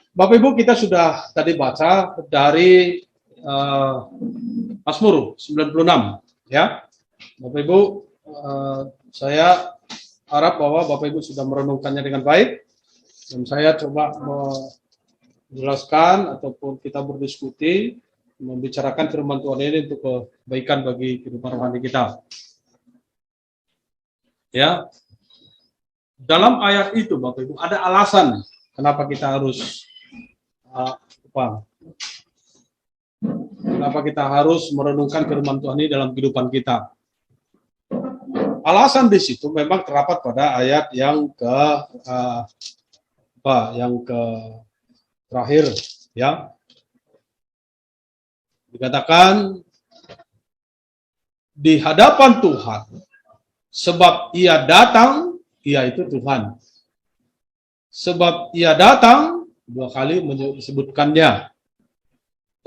Bapak Ibu, kita sudah tadi baca dari Mazmur 96, ya. Bapak Ibu, saya harap bahwa Bapak Ibu sudah merenungkannya dengan baik, dan saya coba menjelaskan ataupun kita berdiskusi, membicarakan firman Tuhan ini untuk kebaikan bagi kehidupan rohani kita. Ya, dalam ayat itu Bapak Ibu ada alasan kenapa kita harus kenapa kita harus merenungkan firman Tuhan ini dalam kehidupan kita. Alasan di situ memang terdapat pada ayat yang terakhir, ya. Dikatakan di hadapan Tuhan, sebab Ia datang, Ia itu Tuhan. Sebab Ia datang, 2 kali disebutkannya,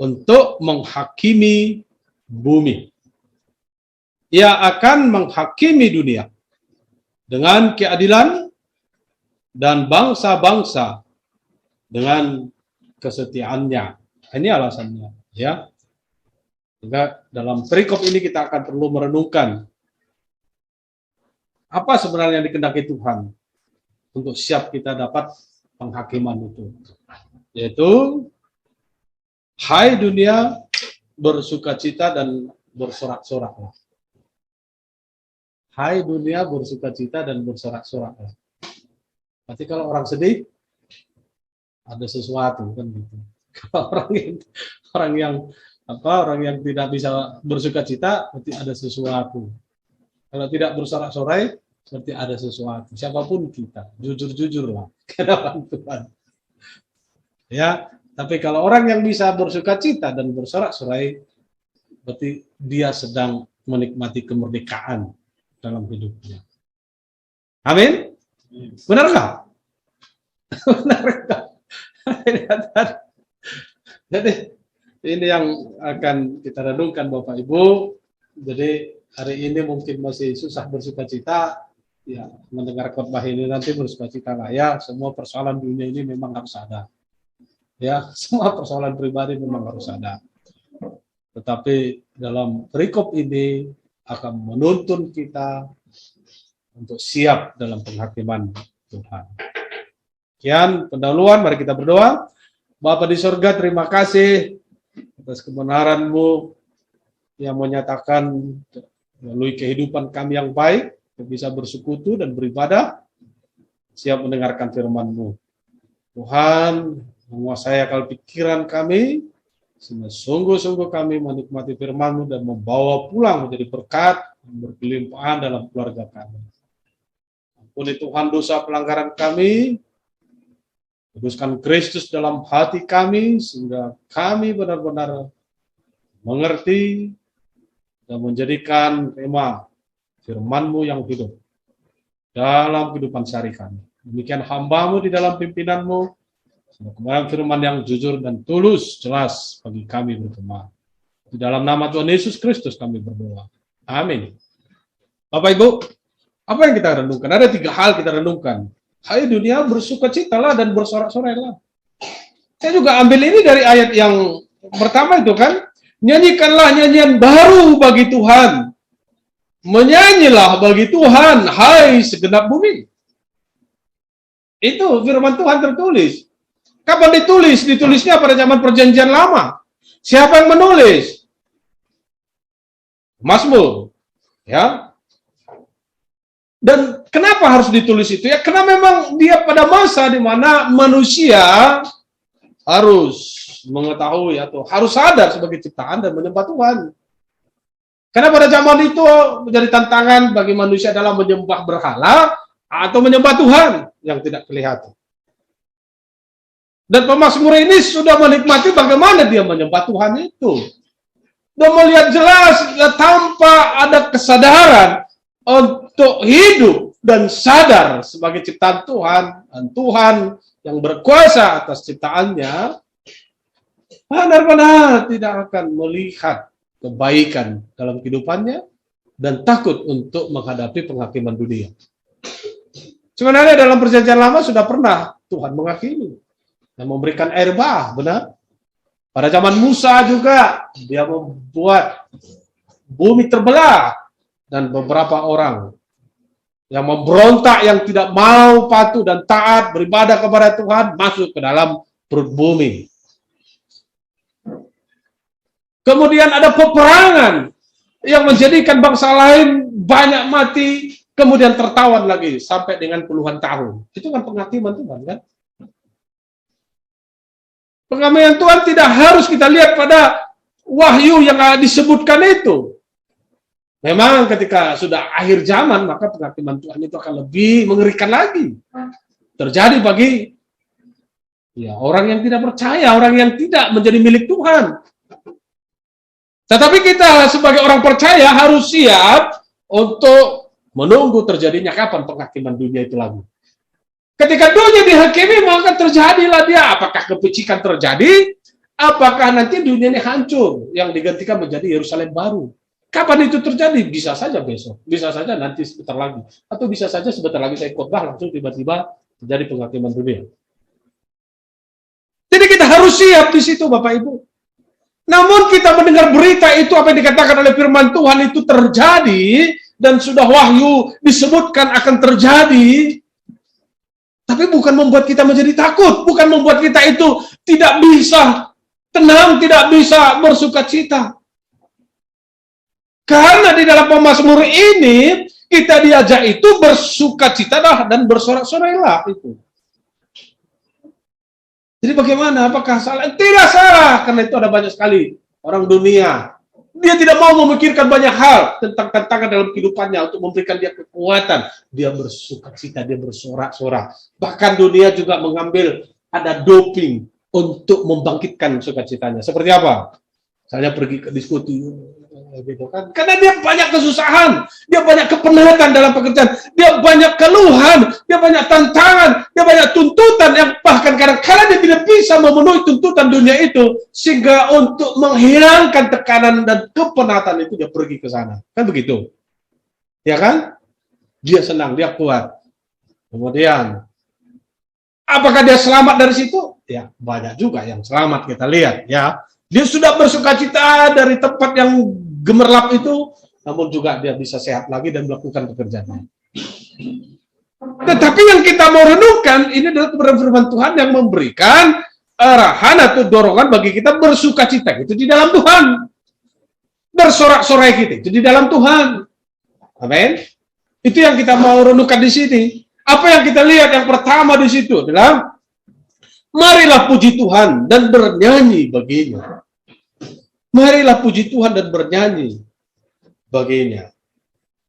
untuk menghakimi bumi. Ia akan menghakimi dunia dengan keadilan dan bangsa-bangsa dengan kesetiaannya. Ini alasannya, ya. Sehingga dalam perikop ini kita akan perlu merenungkan apa sebenarnya yang dikehendaki Tuhan untuk siap kita dapat penghakiman itu. Yaitu, hai dunia, bersukacita dan bersorak-soraklah. Hai dunia, bersukacita dan bersorak-soraklah. Berarti kalau orang sedih, ada sesuatu, kan gitu. Kalau orang yang tidak bisa bersukacita, berarti ada sesuatu. Kalau tidak bersorak-sorai, berarti ada sesuatu. Siapapun kita, jujur-jujurlah ke hadapan Tuhan. Ya, tapi kalau orang yang bisa bersukacita dan bersorak-sorai, berarti dia sedang menikmati kemerdekaan dalam hidupnya. Amin? Benarkah? Benarkah? Jadi ini yang akan kita renungkan Bapak Ibu. Jadi hari ini mungkin masih susah bersukacita, ya mendengar khotbah ini nanti bersukacitalah ya. Semua persoalan dunia ini memang harus ada. Ya, semua persoalan pribadi memang harus ada. Tetapi dalam perikop ini akan menuntun kita untuk siap dalam penghakiman Tuhan. Sekian pendahuluan, mari kita berdoa. Bapa di surga, terima kasih atas kebenaran-Mu yang menyatakan melalui kehidupan kami yang baik, bisa bersekutu dan beribadah, siap mendengarkan firman-Mu. Tuhan, menguasai akal pikiran kami, sehingga sungguh-sungguh kami menikmati firman-Mu dan membawa pulang menjadi berkat, berkelimpahan dalam keluarga kami. Ampuni Tuhan dosa pelanggaran kami, kuduskan Kristus dalam hati kami, sehingga kami benar-benar mengerti dan menjadikan tema firman-Mu yang hidup dalam kehidupan sehari kami. Demikian hamba-Mu di dalam pimpinan-Mu, kemudian firman yang jujur dan tulus, jelas bagi kami bergema. Di dalam nama Tuhan Yesus Kristus kami berdoa. Amin. Bapak Ibu, apa yang kita renungkan? Ada 3 hal kita renungkan. Hai dunia, bersukacitalah dan bersorak-sorailah. Saya juga ambil ini dari ayat yang pertama itu kan. Nyanyikanlah nyanyian baru bagi Tuhan. Menyanyilah bagi Tuhan, hai segenap bumi. Itu firman Tuhan tertulis. Kapan ditulis? Ditulisnya pada zaman perjanjian lama. Siapa yang menulis? Mazmur. Ya. Dan kenapa harus ditulis itu? Ya, karena memang dia pada masa di mana manusia harus mengetahui atau harus sadar sebagai ciptaan dan menyembah Tuhan. Karena pada zaman itu menjadi tantangan bagi manusia dalam menyembah berhala atau menyembah Tuhan yang tidak kelihatan. Dan pemazmur ini sudah menikmati bagaimana dia menyembah Tuhan itu. Dan melihat jelas ya, tanpa ada kesadaran untuk hidup dan sadar sebagai ciptaan Tuhan, dan Tuhan yang berkuasa atas ciptaannya, benar-benar tidak akan melihat kebaikan dalam kehidupannya dan takut untuk menghadapi penghakiman dunia. Sebenarnya dalam perjanjian lama sudah pernah Tuhan menghakimi. yang memberikan air bah, benar? Pada zaman Musa juga, dia membuat bumi terbelah, dan beberapa orang yang memberontak, yang tidak mau patuh dan taat beribadah kepada Tuhan, masuk ke dalam perut bumi. Kemudian ada peperangan yang menjadikan bangsa lain banyak mati, kemudian tertawan lagi sampai dengan puluhan tahun. Itu kan penghakiman Tuhan, kan? Penghakiman Tuhan tidak harus kita lihat pada wahyu yang disebutkan itu. Memang ketika sudah akhir zaman, maka penghakiman Tuhan itu akan lebih mengerikan lagi. Terjadi bagi orang yang tidak percaya, orang yang tidak menjadi milik Tuhan. Tetapi kita sebagai orang percaya harus siap untuk menunggu terjadinya kapan penghakiman dunia itu lagi. Ketika dunia dihakimi, maka terjadilah dia. Apakah kepicikan terjadi? Apakah nanti dunia ini hancur yang digantikan menjadi Yerusalem baru? Kapan itu terjadi? Bisa saja besok, bisa saja nanti sebentar lagi, atau bisa saja sebentar lagi saya khotbah langsung tiba-tiba terjadi penghakiman dunia. Jadi kita harus siap di situ, Bapak Ibu. Namun kita mendengar berita itu, apa yang dikatakan oleh firman Tuhan itu terjadi, dan sudah wahyu disebutkan akan terjadi, tapi bukan membuat kita menjadi takut, bukan membuat kita itu tidak bisa tenang, tidak bisa bersukacita. Karena di dalam pemazmur ini, kita diajak itu bersukacitalah dan bersorak-sorailah itu. Jadi bagaimana? Apakah salah? Tidak salah, karena itu ada banyak sekali orang dunia. Dia tidak mau memikirkan banyak hal tentang tantangan dalam kehidupannya untuk memberikan dia kekuatan. Dia bersukacita, dia bersorak-sorak. Bahkan dunia juga mengambil ada doping untuk membangkitkan sukacitanya. Seperti apa? Misalnya pergi ke diskusi, gitu kan? Karena dia banyak kesusahan, dia banyak kepenatan dalam pekerjaan, dia banyak keluhan, dia banyak tantangan, dia banyak tuntutan yang bahkan kadang-kadang dia tidak bisa memenuhi tuntutan dunia itu, sehingga untuk menghilangkan tekanan dan kepenatan itu dia pergi ke sana. Kan begitu? Ya kan? Dia senang, dia kuat. Kemudian, apakah dia selamat dari situ? Ya, banyak juga yang selamat, kita lihat ya. Dia sudah bersukacita dari tempat yang gemerlap itu, namun juga dia bisa sehat lagi dan melakukan pekerjaannya. Tetapi yang kita mau renungkan, ini adalah kebenaran firman Tuhan yang memberikan arahan atau dorongan bagi kita bersukacita itu di dalam Tuhan. Bersorak-sorai kita itu di dalam Tuhan. Amin. Itu yang kita mau renungkan di sini. Apa yang kita lihat yang pertama di situ adalah marilah puji Tuhan dan bernyanyi baginya. Marilah puji Tuhan dan bernyanyi baginya.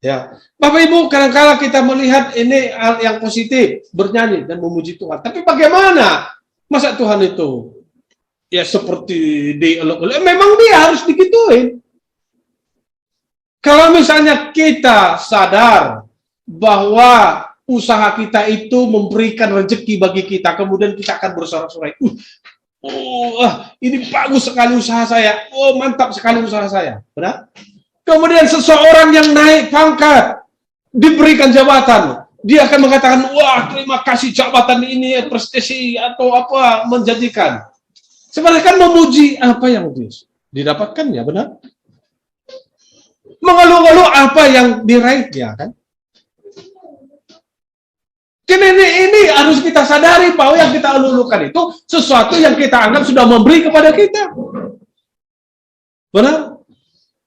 Ya, Bapak Ibu, kadang-kadang kita melihat ini hal yang positif, bernyanyi dan memuji Tuhan. Tapi bagaimana? Masa Tuhan itu ya seperti dielok-elok? Memang dia harus digituin. Kalau misalnya kita sadar bahwa usaha kita itu memberikan rezeki bagi kita, kemudian kita akan bersorak-sorai. Ini bagus sekali usaha saya. Mantap sekali usaha saya. Benar? Kemudian seseorang yang naik pangkat, diberikan jabatan, dia akan mengatakan, wah terima kasih jabatan ini, prestasi atau apa, menjanjikan. Sebenarnya kan memuji apa yang didapatkannya, benar? Mengeluh-ngeluh apa yang diraihnya, kan? Ini harus kita sadari bahwa yang kita elu-elukan itu sesuatu yang kita anggap sudah memberi kepada kita. Benar?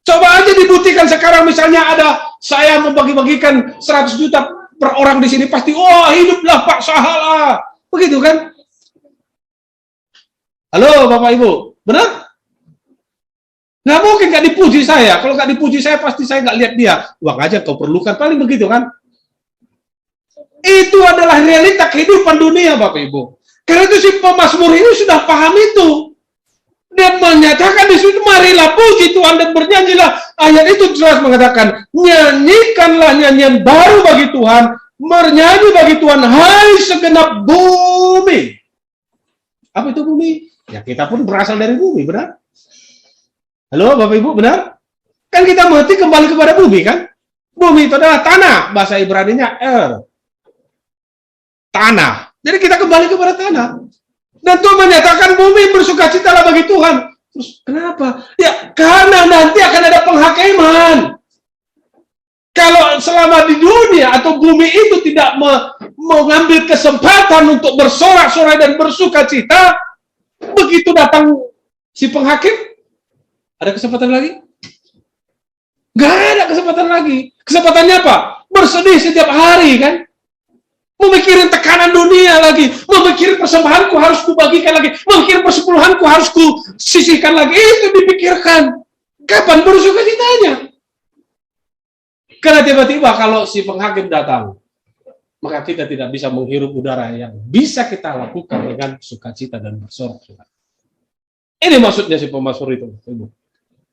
Coba aja dibuktikan sekarang, misalnya ada saya membagi-bagikan 100 juta per orang di sini, pasti wah hiduplah Pak Sahala. Begitu kan? Halo Bapak Ibu, benar? Nggak mungkin nggak dipuji saya. Kalau nggak dipuji saya, pasti saya nggak lihat dia. Uang aja kau perlukan, paling begitu kan? Itu adalah realita kehidupan dunia, Bapak Ibu. Karena itu si pemazmur ini sudah paham itu. Dia menyatakan di situ, marilah puji Tuhan dan bernyanyilah. Ayat itu jelas mengatakan, nyanyikanlah nyanyian baru bagi Tuhan, bernyanyi bagi Tuhan, hai segenap bumi. Apa itu bumi? Ya kita pun berasal dari bumi, benar? Halo Bapak Ibu, benar? Kan kita mengerti kembali kepada bumi, kan? Bumi itu adalah tanah, bahasa Ibraninya tanah. Jadi kita kembali kepada tanah. Dan Tuhan menyatakan bumi bersukacitalah bagi Tuhan. Terus kenapa? Ya karena nanti akan ada penghakiman. Kalau selama di dunia atau bumi itu tidak mengambil kesempatan untuk bersorak-sorai dan bersukacita, begitu datang si penghakim, ada kesempatan lagi? Gak ada kesempatan lagi. Kesempatannya apa? Bersedih setiap hari kan? Memikirin tekanan dunia lagi, memikirin persembahanku harus kubagikan lagi, memikirin persepuluhanku harus kusisihkan lagi, itu dipikirkan. Kapan bersukacitanya? Karena tiba-tiba kalau si penghakim datang, maka kita tidak bisa menghirup udara yang bisa kita lakukan dengan sukacita dan bersorak-sorai. Ini maksudnya si pemasmur itu.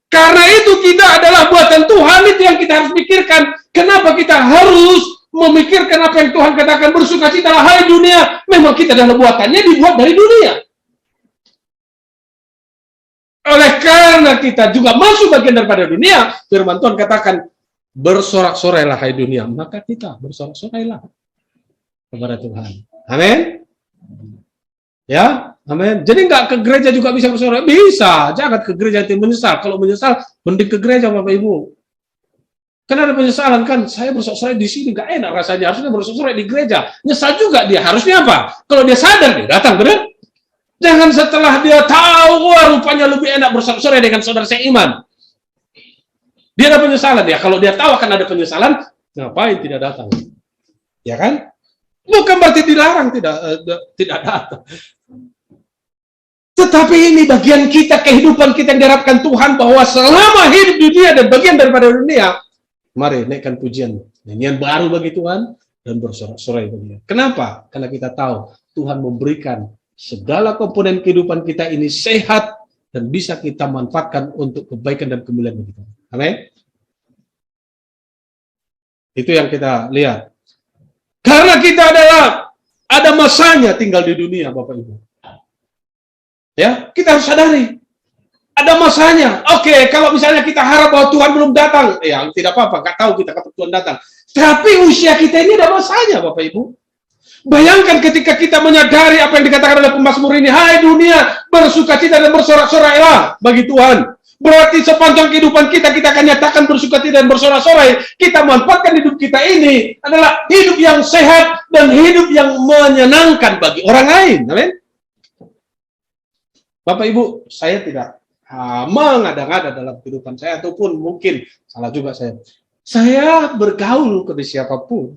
Karena itu kita adalah buatan Tuhan, itu yang kita harus pikirkan. Kenapa kita harus memikirkan apa yang Tuhan katakan, bersukacitalah hai dunia. Memang kita adalah buatannya, dibuat dari dunia. Oleh karena kita juga masuk bagian daripada dunia, firman Tuhan katakan, bersorak-sorailah hai dunia, maka kita bersorak-sorailah kepada Tuhan. Amin. Ya, amin. Jadi nggak ke gereja juga bisa bersorak? Bisa, jangan ke gereja itu menyesal. Kalau menyesal, mending ke gereja Bapak Ibu. Karena ada penyesalan kan, saya bersorak-sorai di sini nggak enak rasanya, harusnya bersorak-sorai di gereja. Nyesal juga dia, harusnya apa? Kalau dia sadar dia datang, benar? Jangan setelah dia tahu, wah rupanya lebih enak bersorak-sorai dengan saudara seiman. Dia ada penyesalan ya. Kalau dia tahu akan ada penyesalan, ngapain tidak datang? Ya kan? Bukan berarti dilarang tidak datang. Tetapi ini bagian kita, kehidupan kita yang diharapkan Tuhan, bahwa selama hidup di dunia dan bagian daripada dunia, mari naikkan pujian, nyanyian baru bagi Tuhan dan bersorak-sorai bagi Dia. Kenapa? Karena kita tahu Tuhan memberikan segala komponen kehidupan kita ini sehat dan bisa kita manfaatkan untuk kebaikan dan kemuliaan bagi Tuhan. Amin. Itu yang kita lihat. Karena kita ada masanya tinggal di dunia, Bapak Ibu. Ya, kita harus sadari. Ada masanya. Oke, kalau misalnya kita harap bahwa Tuhan belum datang, ya tidak apa-apa, nggak tahu kita kapan Tuhan datang. Tapi usia kita ini ada masanya, Bapak Ibu. Bayangkan ketika kita menyadari apa yang dikatakan oleh pemazmur ini, hai dunia, bersukacita dan bersorak-sorailah bagi Tuhan. Berarti sepanjang kehidupan kita akan nyatakan bersukacita dan bersorak-sorai. Kita manfaatkan hidup kita ini adalah hidup yang sehat dan hidup yang menyenangkan bagi orang lain. Amin. Bapak Ibu, saya tidak mengada-ngada dalam kehidupan saya, ataupun mungkin salah juga saya. Saya bergaul kepada siapapun.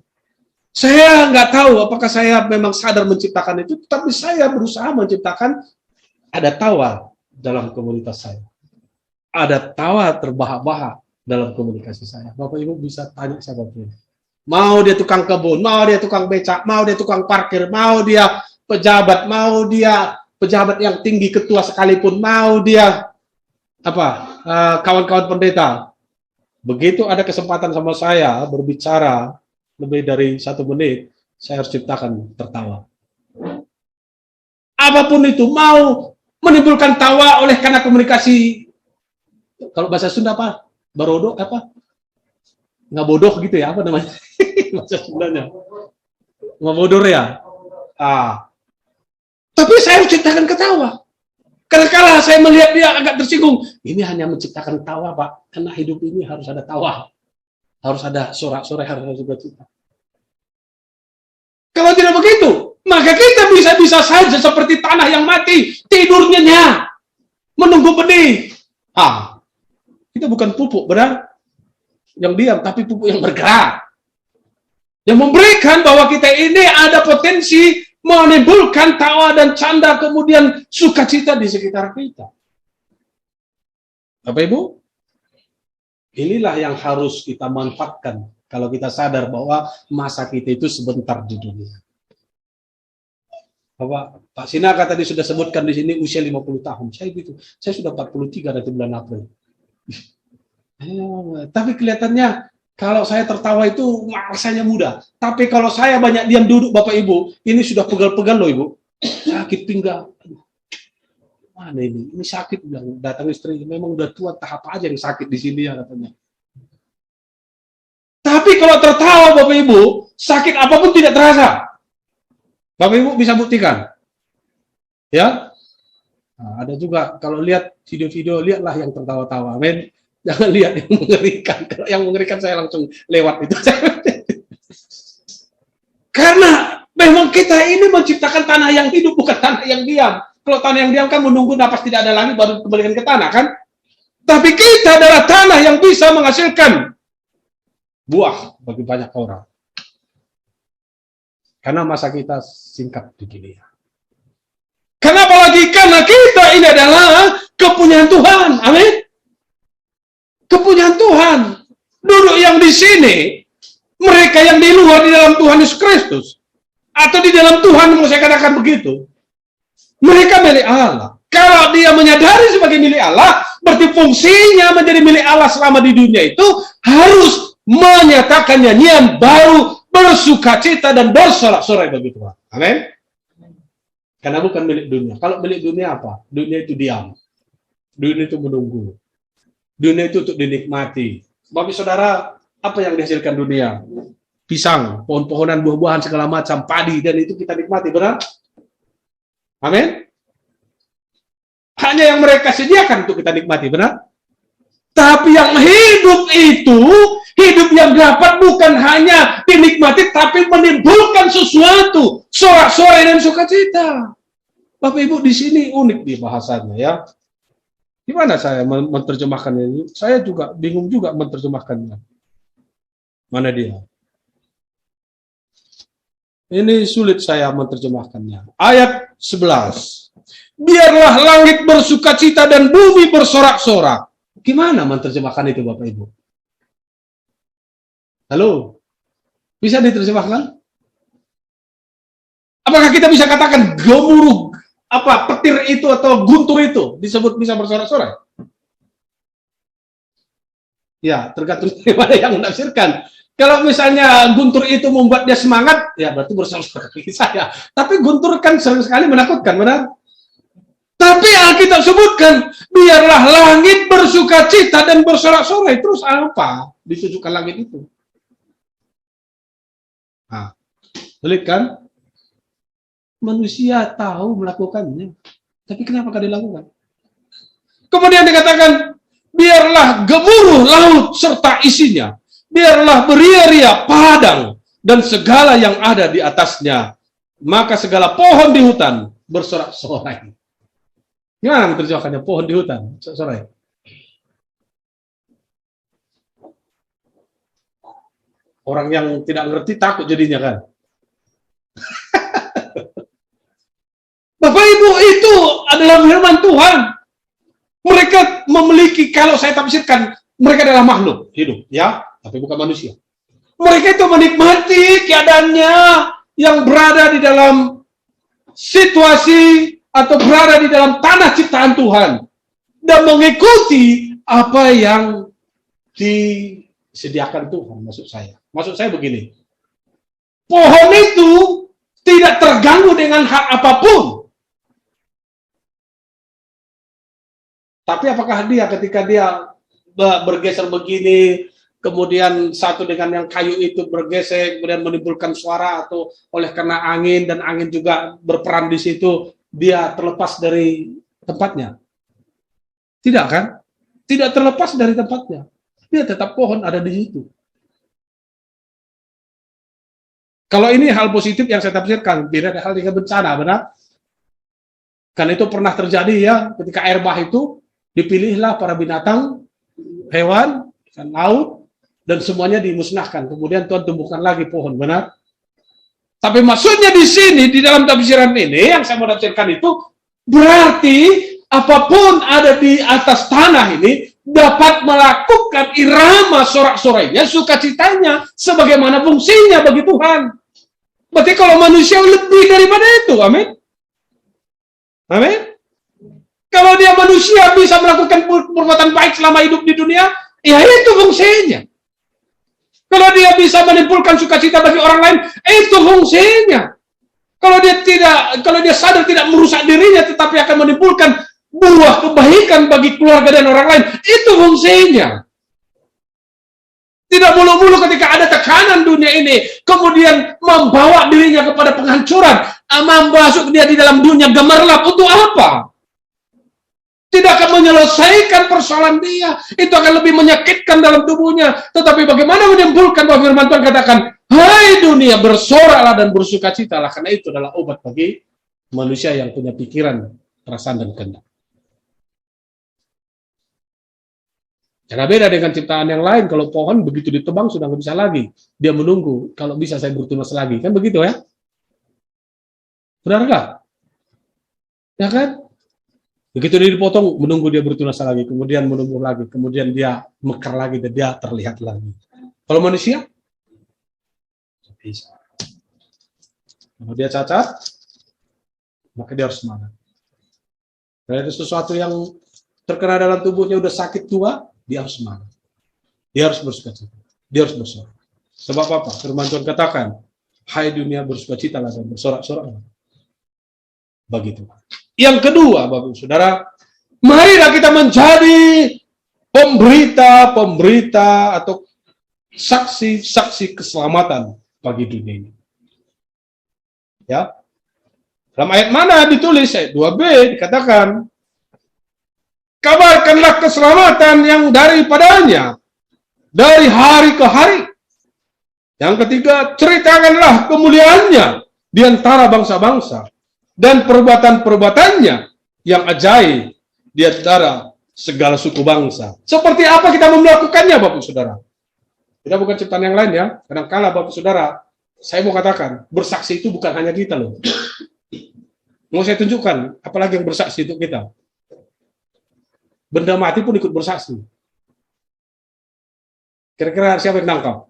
Saya nggak tahu apakah saya memang sadar menciptakan itu, tapi saya berusaha menciptakan ada tawa dalam komunitas saya. Ada tawa terbahak-bahak dalam komunikasi saya. Bapak Ibu bisa tanya siapapun. Mau dia tukang kebun, mau dia tukang becak, mau dia tukang parkir, mau dia pejabat, mau dia pejabat yang tinggi ketua sekalipun, mau dia kawan-kawan pendeta. Begitu ada kesempatan sama saya berbicara lebih dari 1 menit, saya harus ciptakan tertawa. Apapun itu, mau menimbulkan tawa oleh karena komunikasi. Kalau bahasa Sunda apa? Barodo apa? Nggak bodoh gitu ya, apa namanya? Bahasa Sundanya. Nggak bodoh ya. Tapi saya harus ciptakan ketawa. Karena kala saya melihat dia agak tersinggung, ini hanya menciptakan tawa, Pak. Karena hidup ini harus ada tawa. Harus ada sorak-sorai, harus ada sukacita. Kalau tidak begitu, maka kita bisa saja seperti tanah yang mati, tidur nyenyak, menunggu benih. Kita bukan pupuk, benar? Yang diam, tapi pupuk yang bergerak. Yang memberikan bahwa kita ini ada potensi menimbulkan tawa dan canda, kemudian sukacita di sekitar kita. Bapak Ibu, inilah yang harus kita manfaatkan kalau kita sadar bahwa masa kita itu sebentar di dunia. Pak Sinaka tadi sudah sebutkan di sini usia 50 tahun. Saya sudah 43 nanti bulan April. Tapi kelihatannya kalau saya tertawa itu rasanya muda. Tapi kalau saya banyak diam duduk, Bapak Ibu, ini sudah pegal-pegal loh Ibu. Sakit pinggang. Mana ini? Ini sakit, bilang datang istri. Memang udah tua, tahap aja yang sakit di sini ya katanya. Tapi kalau tertawa Bapak Ibu, sakit apapun tidak terasa. Bapak Ibu bisa buktikan. Ya, nah, ada juga kalau lihat video-video, lihatlah yang tertawa-tawa, amin. Jangan lihat yang mengerikan. Kalau yang mengerikan saya langsung lewat itu. Karena memang kita ini menciptakan tanah yang hidup, bukan tanah yang diam. Kalau tanah yang diam kan menunggu napas tidak ada lagi baru kembalikan ke tanah kan. Tapi kita adalah tanah yang bisa menghasilkan buah bagi banyak orang. Karena masa kita singkat di dunia. Kenapa lagi? Karena kita ini adalah kepunyaan Tuhan. Amin. Kepunyaan Tuhan. Duduk yang di sini, mereka yang di luar di dalam Tuhan Yesus Kristus, atau di dalam Tuhan, mau saya katakan begitu, mereka milik Allah. Kalau dia menyadari sebagai milik Allah, berarti fungsinya menjadi milik Allah selama di dunia itu harus menyatakan nyanyian baru, bersukacita dan bersorak-sorai bagi Tuhan. Amin. Karena bukan milik dunia. Kalau milik dunia apa? Dunia itu diam. Dunia itu menunggu. Dunia itu untuk dinikmati. Bapak saudara, apa yang dihasilkan dunia? Pisang, pohon-pohonan, buah-buahan, segala macam, padi, dan itu kita nikmati, benar? Amin? Hanya yang mereka sediakan untuk kita nikmati, benar? Tapi yang hidup itu, hidup yang dapat bukan hanya dinikmati, tapi menimbulkan sesuatu, sorak-sorai dan sukacita. Bapak Ibu di sini unik di bahasanya ya. Gimana saya menerjemahkan ini? Saya juga bingung juga menerjemahkannya. Mana dia? Ini sulit saya menerjemahkannya. Ayat 11. Biarlah langit bersukacita dan bumi bersorak-sorak. Gimana menerjemahkan itu Bapak Ibu? Halo? Bisa diterjemahkan? Apakah kita bisa katakan gemuruh petir itu atau guntur itu disebut bisa bersorak-sorai? Ya, tergantung dari mana yang menafsirkan. Kalau misalnya guntur itu membuat dia semangat, ya berarti bersorak-sorai bagi saya. Tapi guntur kan sering sekali menakutkan, benar? Tapi Alkitab sebutkan, biarlah langit bersukacita dan bersorak-sorai. Terus apa ditujukan langit itu? Nah, sulit kan? Manusia tahu melakukannya, tapi kenapa tidak dilakukan? Kemudian dikatakan, biarlah gemuruh laut serta isinya, biarlah beria-ria padang dan segala yang ada di atasnya, maka segala pohon di hutan bersorak-sorai. Gimana menerjemahkannya pohon di hutan sorak-sorai? Orang yang tidak ngerti takut jadinya kan. Bapak Ibu, itu adalah firman Tuhan. Mereka memiliki, kalau saya tafsirkan, mereka adalah makhluk hidup, ya, tapi bukan manusia. Mereka itu menikmati keadaannya yang berada di dalam situasi atau berada di dalam tanah ciptaan Tuhan dan mengikuti apa yang disediakan Tuhan. Maksud saya begini. Pohon itu tidak terganggu dengan hak apapun. Tapi apakah dia ketika dia bergeser begini, kemudian satu dengan yang kayu itu bergeser, kemudian menimbulkan suara atau oleh karena angin dan angin juga berperan di situ, dia terlepas dari tempatnya? Tidak kan? Tidak terlepas dari tempatnya. Dia tetap pohon ada di situ. Kalau ini hal positif yang saya tafsirkan, beda hal dengan bencana, benar? Karena itu pernah terjadi ya, ketika air bah itu, dipilihlah para binatang, hewan, ikan laut, dan semuanya dimusnahkan. Kemudian Tuhan tumbuhkan lagi pohon, benar? Tapi maksudnya di sini, di dalam tafsiran ini, yang saya mau tafsirkan itu, berarti apapun ada di atas tanah ini, dapat melakukan irama sorak-sorainya, sukacitanya, sebagaimana fungsinya bagi Tuhan. Berarti kalau manusia lebih daripada itu, amin? Amin? Kalau dia manusia bisa melakukan perbuatan baik selama hidup di dunia, ya itu fungsinya. Kalau dia bisa menimbulkan sukacita bagi orang lain, itu fungsinya. Kalau dia sadar tidak merusak dirinya, tetapi akan menimbulkan buah kebaikan bagi keluarga dan orang lain, itu fungsinya. Tidak mulu-mulu ketika ada tekanan dunia ini, kemudian membawa dirinya kepada penghancuran, masuk dia di dalam dunia gemerlap untuk apa? Tidak akan menyelesaikan persoalan dia. Itu akan lebih menyakitkan dalam tubuhnya. Tetapi bagaimana menimbulkan bahwa firman Tuhan katakan, hai dunia, bersoraklah dan bersukacitalah. Karena itu adalah obat bagi manusia yang punya pikiran, perasaan, dan kehendak. Karena beda dengan ciptaan yang lain. Kalau pohon begitu ditebang sudah nggak bisa lagi. Dia menunggu, kalau bisa saya bertunas lagi. Kan begitu ya? Benar nggak? Ya kan? Begitu dia dipotong, menunggu dia bertunas lagi. Kemudian menumbuh lagi. Kemudian dia mekar lagi dan dia terlihat lagi. Kalau manusia? Bisa. Kalau dia cacat, maka dia harus semangat. Kalau ada sesuatu yang terkena dalam tubuhnya udah sakit tua, dia harus semangat. Dia harus bersukacita. Dia harus bersorak. Sebab apa? Firman Tuhan katakan, hai dunia, bersukacitalah dan bersorak-soraklah bagi Tuhan. Yang kedua, Bapak Ibu Saudara, marilah kita menjadi pemberita atau saksi-saksi keselamatan bagi dunia ini. Ya. Dalam ayat mana ditulis? Ayat 2b dikatakan, kabarkanlah keselamatan yang daripadanya dari hari ke hari. Yang ketiga, ceritakanlah kemuliaannya di antara bangsa-bangsa dan perbuatan-perbuatannya yang ajaib di antara segala suku bangsa. Seperti apa kita melakukannya, Bapak Saudara? Kita bukan ciptaan yang lain ya. Kadang-kala Bapak Saudara, saya mau katakan, bersaksi itu bukan hanya kita loh. Mau saya tunjukkan, apalagi yang bersaksi itu kita. Benda mati pun ikut bersaksi. Kira-kira siapa yang nangkap?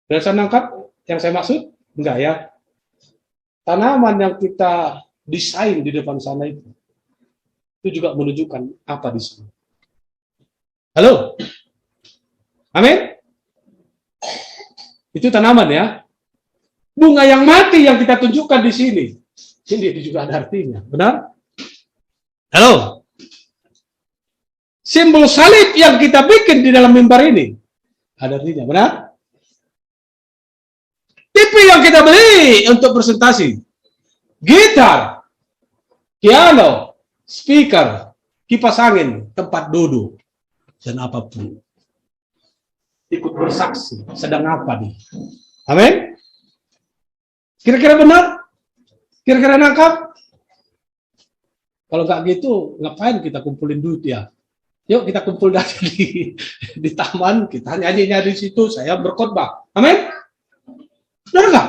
Berasa nangkap yang saya maksud? Enggak ya. Tanaman yang kita desain di depan sana itu juga menunjukkan apa di sana. Halo? Amin? Itu tanaman ya. Bunga yang mati yang kita tunjukkan di sini. Ini juga ada artinya. Benar? Halo? Simbol salib yang kita bikin di dalam mimbar ini ada artinya, benar? TV yang kita beli untuk presentasi, gitar, piano, speaker, kipas angin, tempat duduk, dan apapun. Ikut bersaksi, sedang apa nih? Amin? Kira-kira benar? Kira-kira nangkap? Kalau nggak gitu, ngapain kita kumpulin duit ya? Yuk kita kumpul di taman, kita nyanyinya di situ, saya berkhotbah. Amin? Benar nggak?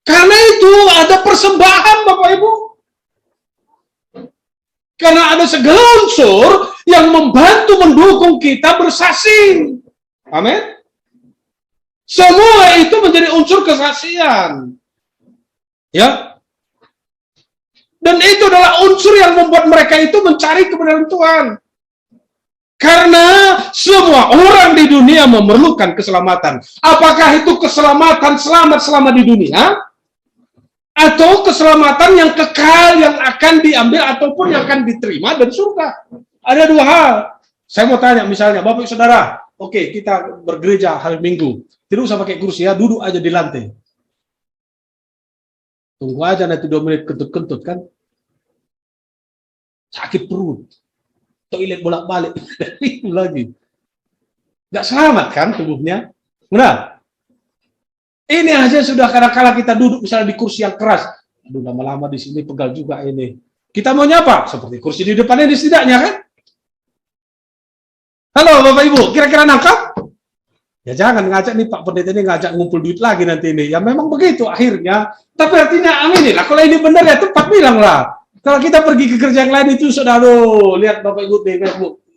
Karena itu ada persembahan, Bapak Ibu. Karena ada segala unsur yang membantu mendukung kita bersaksi. Amin? Semua itu menjadi unsur kesaksian. Ya. Dan itu adalah unsur yang membuat mereka itu mencari kebenaran Tuhan. Karena semua orang di dunia memerlukan keselamatan. Apakah itu keselamatan selamat selama di dunia? Atau keselamatan yang kekal yang akan diambil ataupun yang akan diterima dari surga? Ada dua hal. Saya mau tanya misalnya, Bapak Saudara, oke, kita bergereja hari Minggu. Tidak usah pakai kursi ya, duduk aja di lantai. Tunggu aja nanti 2 menit kentut-kentut kan. Sakit perut, toilet bolak-balik, itu lagi. Nggak selamat kan tubuhnya? Benar? Ini aja sudah kadang-kala kita duduk misalnya di kursi yang keras. Aduh, lama-lama di sini pegal juga ini. Kita mau nyapa? Seperti kursi di depan ini setidaknya kan? Halo Bapak Ibu, kira-kira nangkap? Ya jangan ngajak nih Pak Pendeta ini ngajak ngumpul duit lagi nanti ini. Ya memang begitu akhirnya. Tapi artinya amin lah. Kalau ini benar ya tepat bilang lah. Kalau kita pergi ke gereja yang lain itu sudah lihat Bapak Ibu,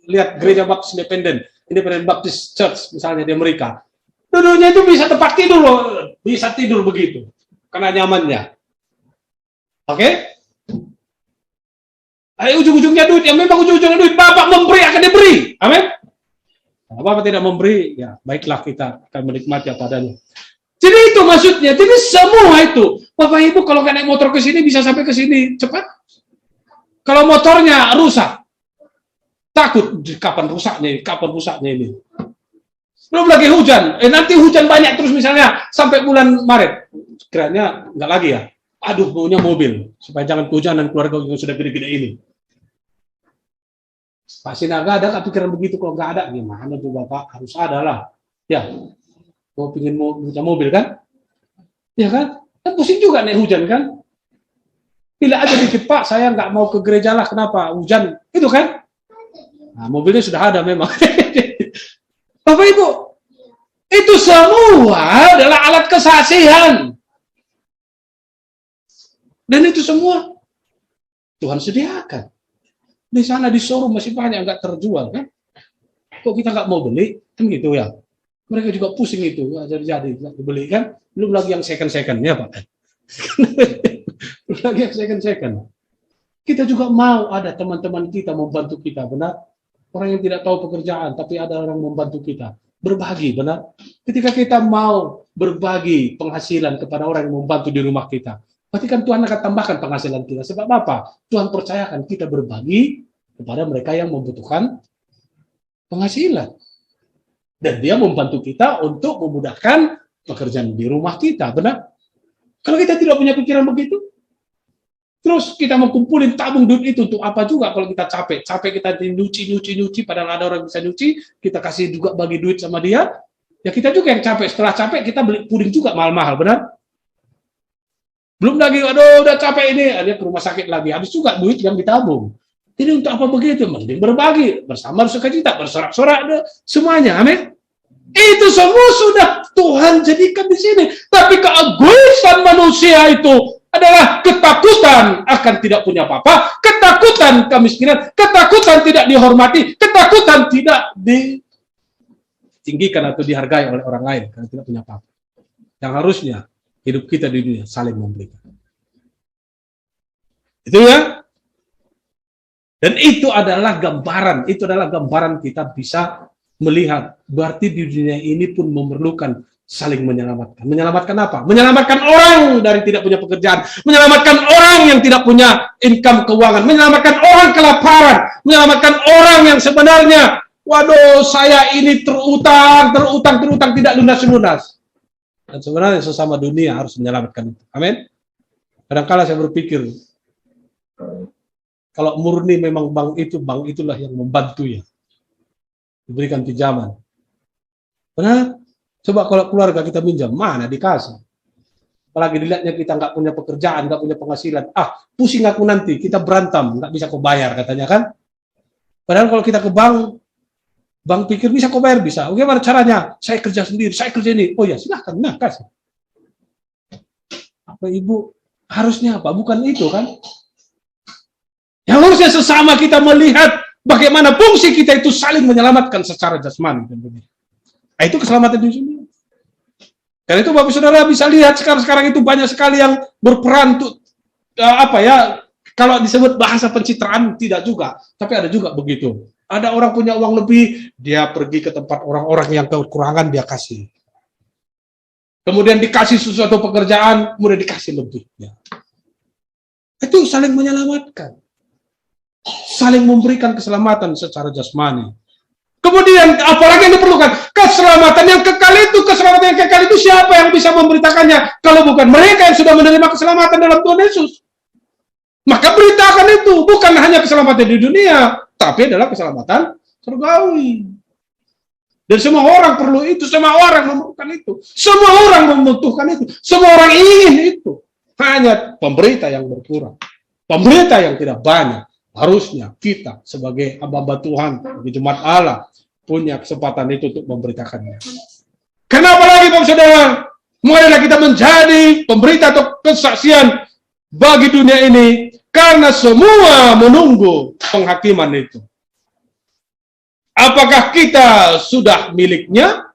lihat gereja Baptis Independent Baptist Church misalnya di Amerika. Duduknya itu bisa tempat tidur loh, bisa tidur begitu. Karena nyamannya. Oke? Ujung-ujungnya duit, ya memang ujung-ujungnya duit. Bapak memberi akan diberi. Amin? Nah, Bapak tidak memberi, ya baiklah kita akan menikmati apa adanya. Jadi itu maksudnya, jadi semua itu. Bapak Ibu kalau nggak naik motor ke sini bisa sampai ke sini cepat. Kalau motornya rusak, takut kapan rusaknya ini. Belum lagi hujan. Nanti hujan banyak terus misalnya sampai bulan Maret. Kiranya nggak lagi ya. Aduh, maunya mobil. Supaya jangan kehujanan keluarga yang sudah gede-gede ini. Pak Sinaga ada nggak pikiran begitu? Kalau nggak ada, gimana tuh Bapak? Harus ada lah. Ya, mau pingin punya mobil kan? Ya kan? Kan pusing juga nih hujan kan? Bila aja dikit Pak, saya nggak mau ke gereja lah. Kenapa? Hujan. Itu kan? Nah, mobilnya sudah ada memang. Bapak Ibu, itu semua adalah alat kesaksian. Dan itu semua Tuhan sediakan. Di sana di showroom masih banyak nggak terjual kan? Kok kita nggak mau beli? Kan gitu ya. Mereka juga pusing itu, jadi nggak beli kan? Belum lagi yang second-secondnya Pak. Belum lagi yang second-second. Kita juga mau ada teman-teman kita membantu kita, benar? Orang yang tidak tahu pekerjaan, tapi ada orang membantu kita. Berbagi, benar? Ketika kita mau berbagi penghasilan kepada orang yang membantu di rumah kita, berarti kan Tuhan akan tambahkan penghasilan kita. Sebab apa? Tuhan percayakan kita berbagi kepada mereka yang membutuhkan penghasilan. Dan dia membantu kita untuk memudahkan pekerjaan di rumah kita, benar? Kalau kita tidak punya pikiran begitu, terus kita mau kumpulin tabung duit itu untuk apa juga kalau kita capek? Capek kita nyuci, padahal ada orang bisa nyuci, kita kasih juga bagi duit sama dia, ya kita juga yang capek. Setelah capek, kita beli puding juga mahal-mahal, benar? Belum lagi, aduh udah capek ini, ada ke rumah sakit lagi, habis juga duit yang ditabung. Jadi untuk apa begitu? Mending berbagi, bersama bersukacita, bersorak-sorak, semuanya, amin. Itu semua sudah Tuhan jadikan di sini. Tapi keegoisan manusia itu adalah ketakutan akan tidak punya apa-apa, ketakutan kemiskinan, ketakutan tidak dihormati, ketakutan tidak ditinggikan atau dihargai oleh orang lain karena tidak punya apa-apa. Yang harusnya hidup kita di dunia saling memberikan. Itu ya. Dan itu adalah gambaran kita bisa melihat. Berarti di dunia ini pun memerlukan saling menyelamatkan. Menyelamatkan apa? Menyelamatkan orang dari tidak punya pekerjaan. Menyelamatkan orang yang tidak punya income keuangan. Menyelamatkan orang kelaparan. Menyelamatkan orang yang sebenarnya, waduh saya ini terutang tidak lunas-lunas. Dan sebenarnya sesama dunia harus menyelamatkan itu. Amin. Kadang-kala saya berpikir, kalau murni memang bank itulah yang membantu ya. Diberikan pinjaman. Benar? Coba kalau keluarga kita minjam, mana dikasih? Apalagi dilihatnya kita nggak punya pekerjaan, nggak punya penghasilan. Pusing aku nanti, kita berantem, nggak bisa kau bayar katanya kan? Padahal kalau kita ke bank pikir bisa kau bayar, bisa. Bagaimana caranya? Saya kerja sendiri, saya kerja ini. Oh ya silahkan, nah kasih. Apa Ibu? Harusnya apa? Bukan itu kan? Yang harusnya sesama kita melihat bagaimana fungsi kita itu saling menyelamatkan secara jasmani. Nah, itu keselamatan di sini. Karena itu Bapak Saudara bisa lihat sekarang itu banyak sekali yang berperan untuk kalau disebut bahasa pencitraan tidak juga, tapi ada juga begitu. Ada orang punya uang lebih, dia pergi ke tempat orang-orang yang kekurangan, dia kasih. Kemudian dikasih sesuatu pekerjaan, kemudian dikasih lebih. Ya. Itu saling menyelamatkan. Saling memberikan keselamatan secara jasmani. Kemudian apalagi yang diperlukan? Keselamatan yang kekal itu. Keselamatan yang kekal itu siapa yang bisa memberitakannya? Kalau bukan mereka yang sudah menerima keselamatan dalam Tuhan Yesus. Maka beritakan itu. Bukan hanya keselamatan di dunia, tapi adalah keselamatan surgawi. Dan semua orang perlu itu. Semua orang memerlukan itu. Semua orang membutuhkan itu. Semua orang ingin itu. Hanya pemberita yang berkurang. Pemberita yang tidak banyak. Harusnya kita sebagai hamba Tuhan, di jemaat Allah, punya kesempatan itu untuk memberitakannya. Kenapa lagi Bapak Saudara? Mulailah kita menjadi pemberita atau kesaksian bagi dunia ini, karena semua menunggu penghakiman itu. Apakah kita sudah miliknya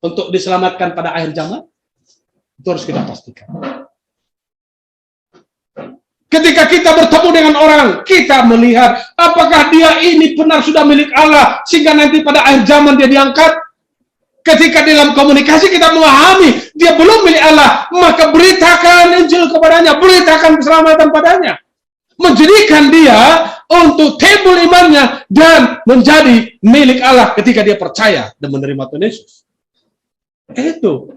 untuk diselamatkan pada akhir zaman? Itu harus kita pastikan. Ketika kita bertemu dengan orang, kita melihat apakah dia ini benar sudah milik Allah, sehingga nanti pada akhir zaman dia diangkat. Ketika dalam komunikasi kita memahami dia belum milik Allah, maka beritakan Injil kepadanya, beritakan keselamatan padanya. menjadikan dia untuk timbul imannya dan menjadi milik Allah ketika dia percaya dan menerima Tuhan Yesus. Itu.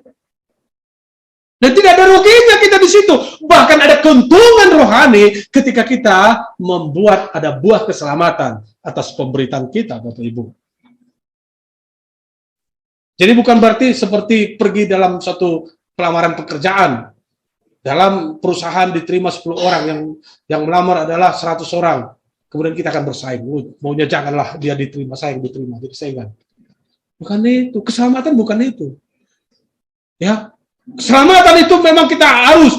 Dan tidak ada ruginya kita di situ. Bahkan ada keuntungan rohani ketika kita membuat ada buah keselamatan atas pemberitaan kita, Bapak Ibu. Jadi bukan berarti seperti pergi dalam satu pelamaran pekerjaan. Dalam perusahaan diterima 10 orang, yang melamar adalah 100 orang. Kemudian kita akan bersaing. Maunya janganlah dia diterima, saya yang diterima. Jadi saingan. Bukan itu. Keselamatan bukan itu. Ya. Keselamatan itu memang kita harus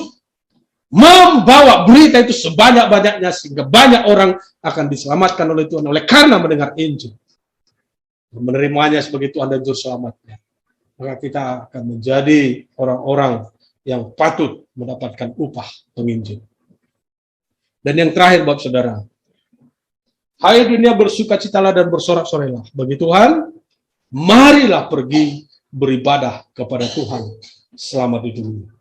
membawa berita itu sebanyak-banyaknya sehingga banyak orang akan diselamatkan oleh Tuhan oleh karena mendengar Injil. Menerimanya sebagai Tuhan dan Juru Selamatnya. Maka kita akan menjadi orang-orang yang patut mendapatkan upah penginjil. Dan yang terakhir, Bapak Saudara, hai dunia, bersukacitalah dan bersorak-sorailah bagi Tuhan, marilah pergi beribadah kepada Tuhan selama di dunia.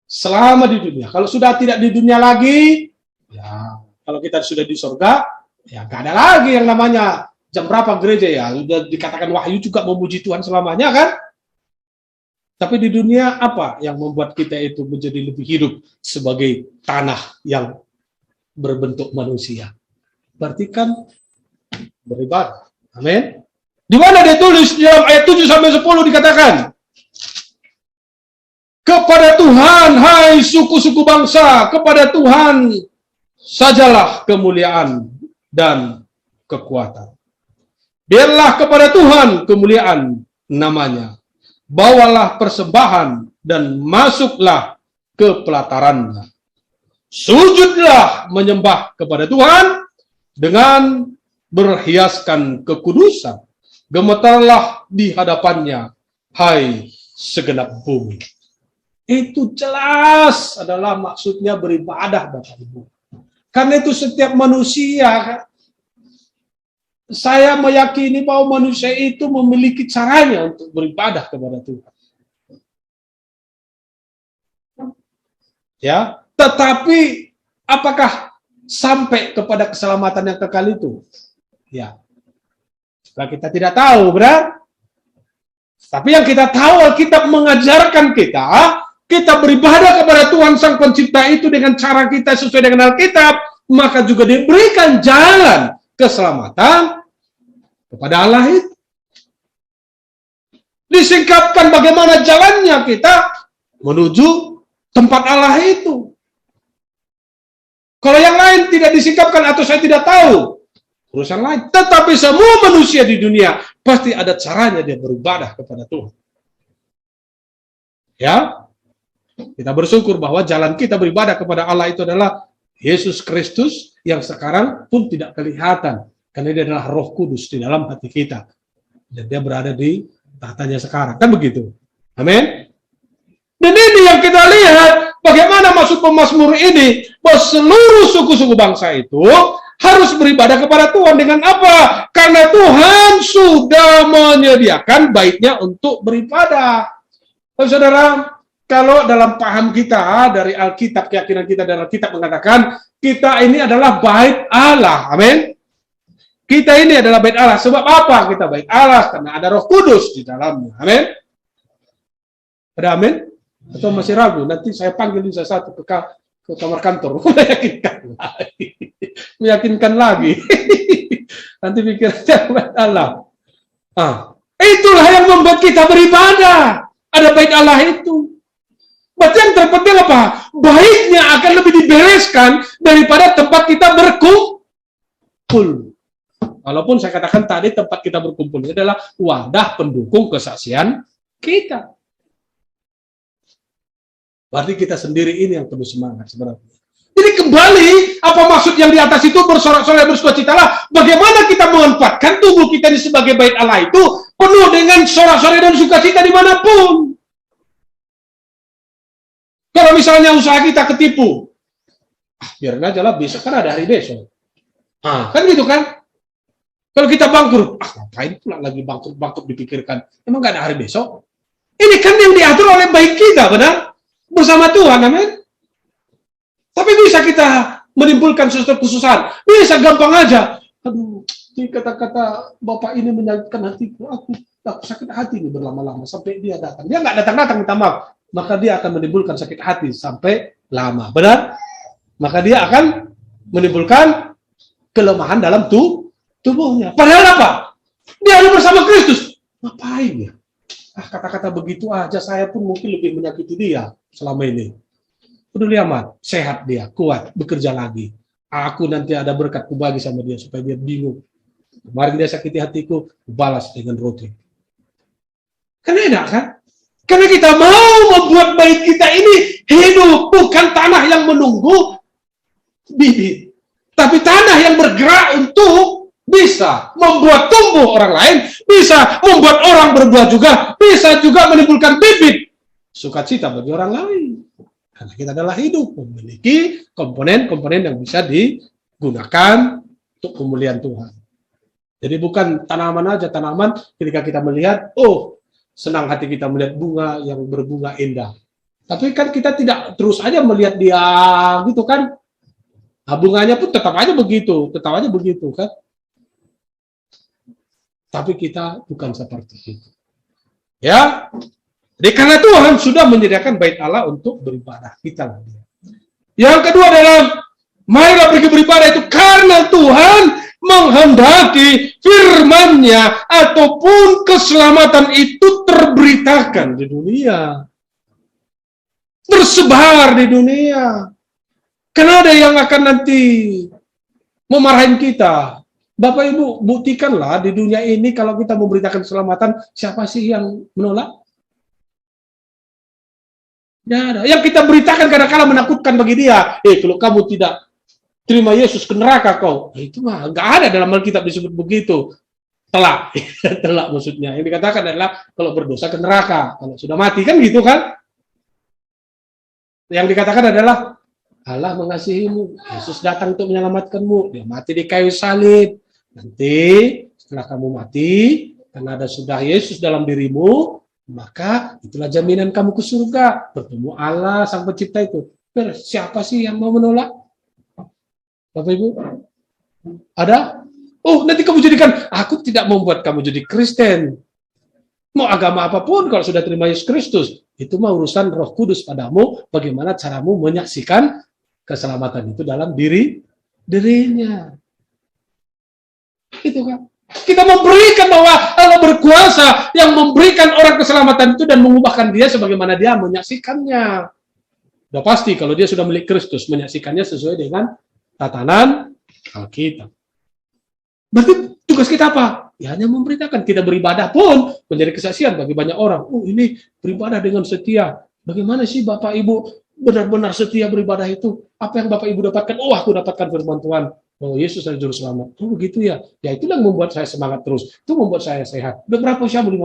Selama di dunia. Kalau sudah tidak di dunia lagi, ya kalau kita sudah di surga, ya gak ada lagi yang namanya jam berapa gereja, ya sudah dikatakan Wahyu juga memuji Tuhan selamanya kan. Tapi di dunia apa yang membuat kita itu menjadi lebih hidup sebagai tanah yang berbentuk manusia? Berarti kan beribadah. Amin. Di mana dia tulis di dalam ayat 7-10 dikatakan, kepada Tuhan, hai suku-suku bangsa, kepada Tuhan sajalah kemuliaan dan kekuatan. Biarlah kepada Tuhan kemuliaan namanya. Bawalah persembahan dan masuklah ke pelatarannya. Sujudlah menyembah kepada Tuhan dengan berhiaskan kekudusan. Gemetarlah di hadapannya, hai segenap bumi. Itu jelas adalah maksudnya beribadah, Bapak Ibu. Karena itu setiap manusia, saya meyakini bahwa manusia itu memiliki caranya untuk beribadah kepada Tuhan. Ya, tetapi apakah sampai kepada keselamatan yang kekal itu? Ya, kita tidak tahu, benar? Tapi yang kita tahu, Alkitab mengajarkan kita beribadah kepada Tuhan Sang Pencipta itu dengan cara kita sesuai dengan Alkitab, maka juga diberikan jalan keselamatan kepada Allah itu. Disingkapkan bagaimana jalannya kita menuju tempat Allah itu. Kalau yang lain tidak disingkapkan atau saya tidak tahu, urusan lain. Tetapi semua manusia di dunia pasti ada caranya dia beribadah kepada Tuhan. Ya, kita bersyukur bahwa jalan kita beribadah kepada Allah itu adalah Yesus Kristus yang sekarang pun tidak kelihatan. Karena dia adalah Roh Kudus di dalam hati kita. Dan dia berada di tahtanya sekarang. Kan begitu? Amin? Dan ini yang kita lihat, bagaimana maksud pemazmur ini, bahwa seluruh suku-suku bangsa itu harus beribadah kepada Tuhan dengan apa? Karena Tuhan sudah menyediakan baitnya untuk beribadah. Saudara, kalau dalam paham kita dari Alkitab, keyakinan kita dari Alkitab mengatakan, kita ini adalah bait Allah. Amin. Kita ini adalah bait Allah. Sebab apa kita bait Allah? Karena ada Roh Kudus di dalamnya. Amin. Ada amin? Atau masih ragu? Nanti saya panggil saya satu ke kamar kantor. Meyakinkan lagi. Nanti pikirnya bait Allah. Itulah yang membuat kita beribadah. Ada bait Allah itu. Berarti yang terpenting apa? Baiknya akan lebih dibereskan daripada tempat kita berkumpul. Walaupun saya katakan tadi tempat kita berkumpul ini adalah wadah pendukung kesaksian kita. Berarti kita sendiri ini yang perlu semangat sebenarnya. Jadi kembali, apa maksud yang di atas itu bersorak-sorai bersukacitalah? Bagaimana kita memanfaatkan tubuh kita ini sebagai bait Allah itu penuh dengan sorak-sorai dan sukacita dimanapun. Kalau misalnya usaha kita ketipu, biarin aja lah, besok kan ada hari besok. Kan gitu kan? Kalau kita bangkrut, ngapain pula lagi bangkrut dipikirkan? Emang gak ada hari besok? Ini kan yang diatur oleh baik kita, benar? Bersama Tuhan, amin? Tapi bisa kita menimbulkan sesuatu kesusahan. Bisa gampang aja. Aduh, ini kata-kata Bapak ini menyakitkan hatiku. Aku sakit hati ini berlama-lama sampai dia datang. Dia nggak datang-datang minta maaf. Maka dia akan menimbulkan sakit hati sampai lama. Benar? Maka dia akan menimbulkan kelemahan dalam tubuhnya. Padahal apa? Dia ada bersama Kristus. Ngapain ya? Kata-kata begitu aja saya pun mungkin lebih menyakiti dia selama ini. Peduli amat, sehat dia, kuat, bekerja lagi. Aku nanti ada berkat kubagi sama dia supaya dia bingung. Kemarin dia sakiti hatiku, balas dengan roti. Kan enak kan? Karena kita mau membuat bait kita ini hidup, bukan tanah yang menunggu bibit. Tapi tanah yang bergerak untuk bisa membuat tumbuh orang lain, bisa membuat orang berbuah juga, bisa juga menimbulkan bibit sukacita bagi orang lain. Karena kita adalah hidup, memiliki komponen-komponen yang bisa digunakan untuk kemuliaan Tuhan. Jadi bukan tanaman aja, tanaman ketika kita melihat, oh senang hati kita melihat bunga yang berbunga indah. Tapi kan kita tidak terus aja melihat dia gitu kan. Nah, bunganya pun tetap aja begitu kan. Tapi kita bukan seperti itu. Ya, jadi karena Tuhan sudah menyediakan bait Allah untuk beribadah, kita lah dia. Yang kedua adalah marilah pergi beribadah itu karena Tuhan menghendaki firman-Nya ataupun keselamatan itu terberitakan di dunia, tersebar di dunia. Karena ada yang akan nanti memarahin kita. Bapak Ibu, buktikanlah di dunia ini kalau kita memberitakan keselamatan, siapa sih yang menolak? Tidak ada. Yang kita beritakan kadang-kadang menakutkan bagi dia. Kalau kamu tidak terima Yesus ke neraka kau. Itu mah nggak ada dalam Alkitab disebut begitu. Telak. Telak maksudnya. Yang dikatakan adalah kalau berdosa ke neraka. Kalau sudah mati kan gitu kan? Yang dikatakan adalah Allah mengasihimu. Yesus datang untuk menyelamatkanmu. Dia mati di kayu salib. Nanti setelah kamu mati, karena ada sudah Yesus dalam dirimu, maka itulah jaminan kamu ke surga. Bertemu Allah Sang Pencipta itu. Siapa sih yang mau menolak? Bapak Ibu? Ada? Oh, nanti kamu jadikan, aku tidak membuat kamu jadi Kristen. Mau agama apapun, kalau sudah terima Yesus Kristus, itu mah urusan Roh Kudus padamu, bagaimana caramu menyaksikan keselamatan itu dalam dirinya. Itu kan. Kita memberikan bahwa Allah berkuasa yang memberikan orang keselamatan itu dan mengubahkan dia sebagaimana dia menyaksikannya. Sudah pasti kalau dia sudah milik Kristus, menyaksikannya sesuai dengan tatanan Alkitab. Berarti tugas kita apa? Ya hanya memberitakan. Kita beribadah pun menjadi kesaksian bagi banyak orang. Oh ini beribadah dengan setia. Bagaimana sih Bapak Ibu benar-benar setia beribadah itu? Apa yang Bapak Ibu dapatkan? Oh aku dapatkan firman Tuhan. Oh Yesus adalah juru selamat. Oh begitu ya. Ya itulah yang membuat saya semangat terus. Itu membuat saya sehat. Udah berapa usia? 50.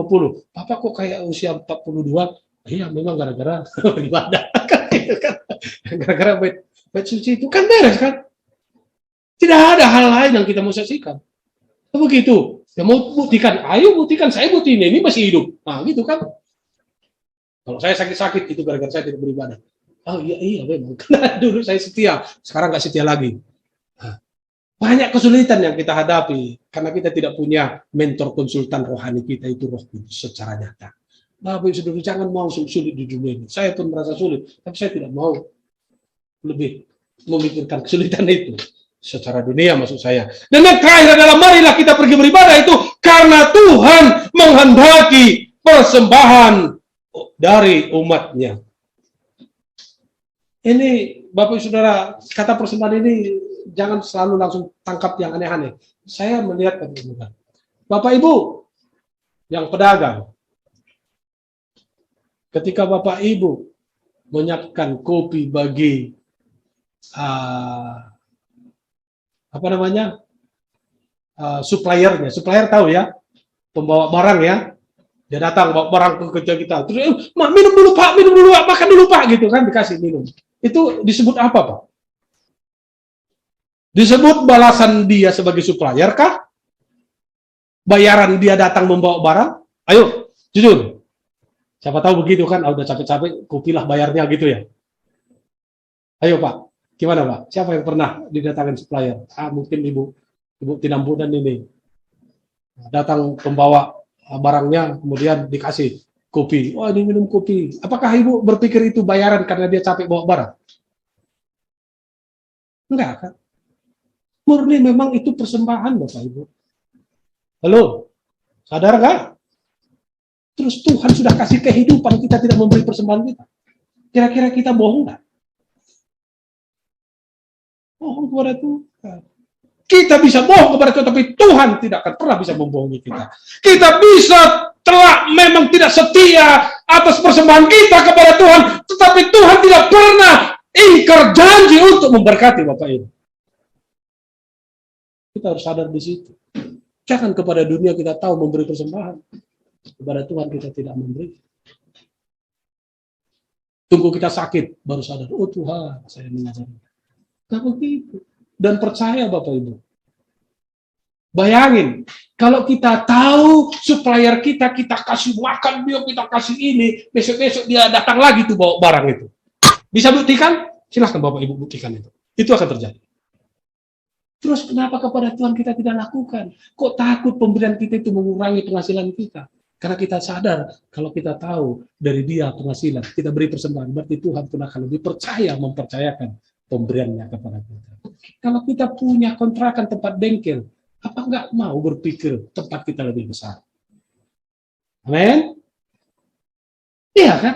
Bapak kok kayak usia 42? Iya memang gara-gara beribadah. Gara-gara bait suci itu kan beres kan? Tidak ada hal lain yang kita mau saksikan. Begitu. Ya mau buktikan, ayo buktikan, saya buktiin ini masih hidup. Nah gitu kan. Kalau saya sakit-sakit itu gara-gara saya tidak beribadah. Oh iya memang. Karena dulu saya setia, sekarang nggak setia lagi. Nah, banyak kesulitan yang kita hadapi karena kita tidak punya mentor konsultan rohani kita itu Roh Kudus secara nyata. Bapak Ibu Saudara jangan mau sulit di dunia ini. Saya pun merasa sulit, tapi saya tidak mau lebih memikirkan kesulitan itu. Secara dunia maksud saya. Dan yang terakhir adalah marilah kita pergi beribadah itu karena Tuhan menghendaki persembahan dari umatnya. Ini Bapak Ibu Saudara, kata persembahan ini jangan selalu langsung tangkap yang aneh-aneh. Saya melihat kebenaran. Bapak Ibu yang pedagang, ketika Bapak Ibu menyiapkan kopi bagi suppliernya, supplier tahu ya, pembawa barang ya, dia datang bawa barang ke kerja kita, terus minum dulu Pak, makan dulu Pak, gitu kan dikasih minum. Itu disebut apa Pak? Disebut balasan dia sebagai supplier kah? Bayaran dia datang membawa barang? Ayo, jujur. Siapa tahu begitu kan, udah capek-capek, kopilah bayarnya gitu ya. Ayo Pak. Gimana Pak? Siapa yang pernah didatangkan supplier? Mungkin Ibu Tinambunan ini. Datang pembawa barangnya, kemudian dikasih kopi. Oh, ini minum kopi. Apakah Ibu berpikir itu bayaran karena dia capek bawa barang? Enggak kan? Murni memang itu persembahan Bapak Ibu. Halo? Sadar nggak? Terus Tuhan sudah kasih kehidupan, kita tidak memberi persembahan kita. Kira-kira kita bohong nggak? Bohong kepada Tuhan. Kita bisa bohong kepada Tuhan, tapi Tuhan tidak akan pernah bisa membohongi kita. Kita bisa memang tidak setia atas persembahan kita kepada Tuhan, tetapi Tuhan tidak pernah ingkar janji untuk memberkati Bapak Ibu. Kita harus sadar di situ. Jangan kepada dunia kita tahu memberi persembahan, kepada Tuhan kita tidak memberi. Tunggu kita sakit baru sadar, oh Tuhan saya mengajari. Nah begitu. Dan percaya Bapak Ibu. Bayangin, kalau kita tahu supplier kita kasih makan dia, kita kasih ini, besok-besok dia datang lagi tuh bawa barang itu. Bisa buktikan? Silahkan Bapak Ibu buktikan itu. Itu akan terjadi. Terus kenapa kepada Tuhan kita tidak lakukan? Kok takut pemberian kita itu mengurangi penghasilan kita? Karena kita sadar, kalau kita tahu dari dia penghasilan, kita beri persembahan, berarti Tuhan pun akan lebih percaya mempercayakan pemberiannya kepada kita. Kalau kita punya kontrakan tempat bengkel, apa nggak mau berpikir tempat kita lebih besar? Amin? Iya kan?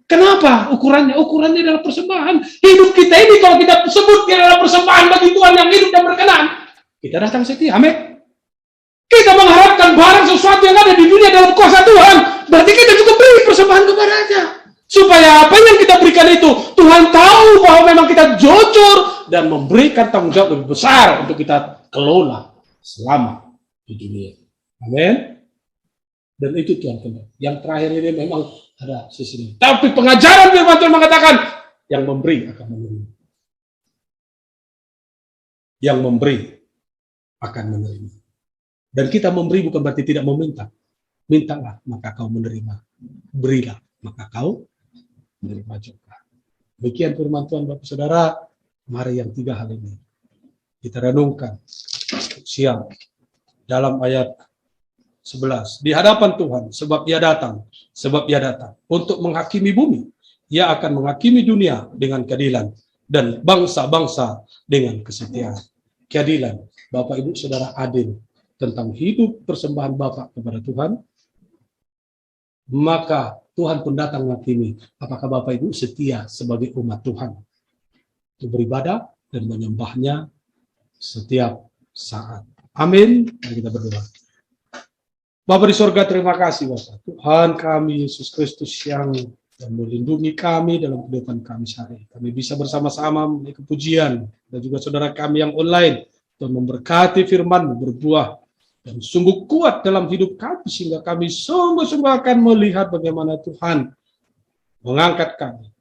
Kenapa? Ukurannya adalah persembahan. Hidup kita ini kalau kita sebut adalah persembahan bagi Tuhan yang hidup dan berkenan, kita datang setia. Amin? Kita mengharapkan barang sesuatu yang ada di dunia dalam kuasa Tuhan, berarti kita juga beri persembahan kepadanya. Supaya apa yang kita berikan itu, Tuhan tahu bahwa memang kita jujur dan memberikan tanggung jawab lebih besar untuk kita kelola selama di dunia. Amin. Dan itu Tuhan kenal. Yang terakhir ini memang ada sisi ini. Tapi pengajaran firman Tuhan mengatakan, yang memberi akan menerima. Yang memberi akan menerima. Dan kita memberi bukan berarti tidak meminta. Mintalah, maka kau menerima. Berilah, maka kau menerima juga. Demikian firman Tuhan Bapak Saudara. Mari yang 3 hal ini kita renungkan siang dalam ayat 11. Di hadapan Tuhan, sebab Ia datang untuk menghakimi bumi. Ia akan menghakimi dunia dengan keadilan dan bangsa-bangsa dengan kesetiaan. Keadilan, Bapak Ibu Saudara, adil tentang hidup persembahan Bapak kepada Tuhan, maka Tuhan pun datang menghakimi apakah Bapak Ibu setia sebagai umat Tuhan untuk beribadah dan menyembahnya setiap saat. Amin. Mari kita berdoa. Bapa di surga, terima kasih Bapak. Tuhan kami Yesus Kristus yang melindungi kami dalam kehidupan kami sehari. Kami bisa bersama-sama menaikkan pujian dan juga saudara kami yang online untuk memberkati firman-Mu berbuah dan sungguh kuat dalam hidup kami sehingga kami sungguh-sungguh akan melihat bagaimana Tuhan mengangkat kami